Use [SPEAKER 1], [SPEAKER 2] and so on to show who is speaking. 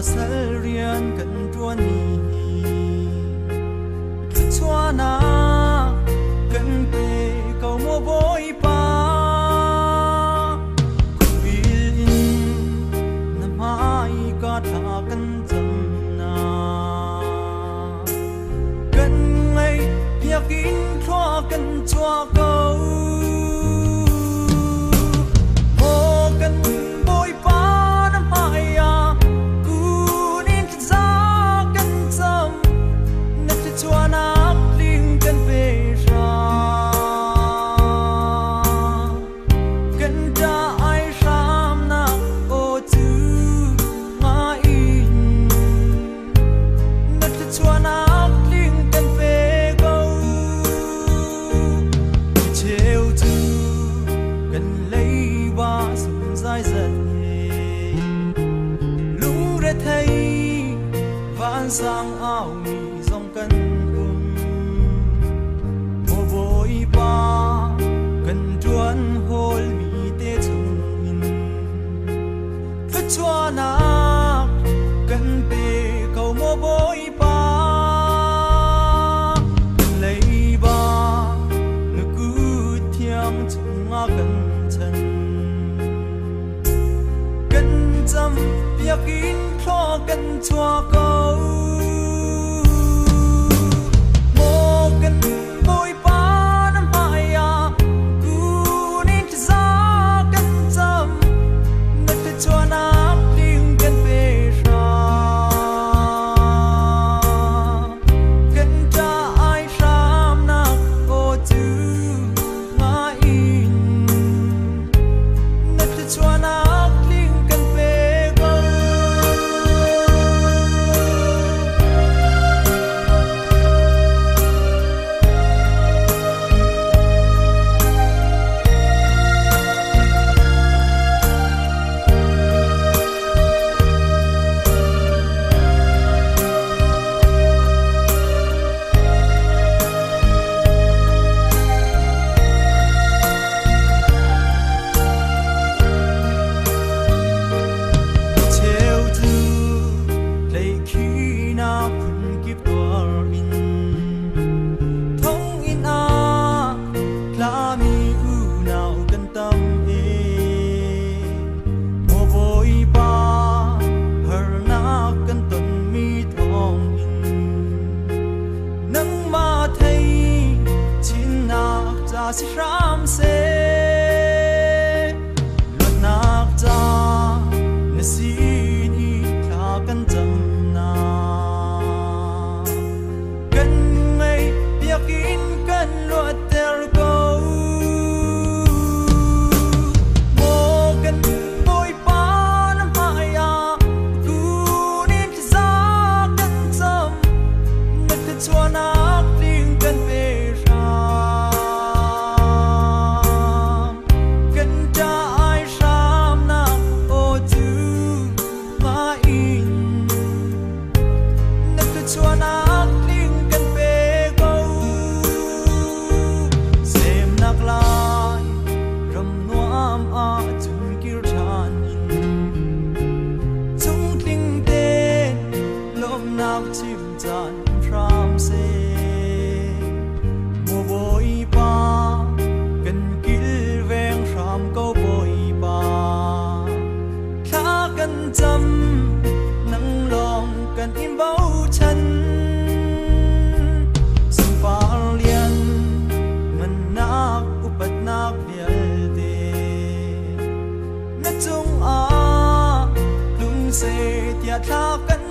[SPEAKER 1] rian kan tuan ni chua na kan pe kau mo boy pa kuil in na mai ka tha kan jam na kan ngai piak in thua kan chua kau sang áo mi dòng cân mô bội ba cần tuân hôn mi tê chung in phất chua nạc cần bê cầu mô bội ba lấy ba ngư cứ thiang chung ngã cần chân cần dâm biếc in khó cần chua cầu si ram se luat nak cha na si ni tha kan jam na kan ngai piak in kan luat ter ko mo kan boy pa na maya ku ni za kan jam na te chua nak ling kan pe chim chan ram se mo boy pa kan kil veng ram ko boy pa tha kan cham nang long kan in bao chan sung par lian man nak upat nak lial de na chung a lung se tia tha kan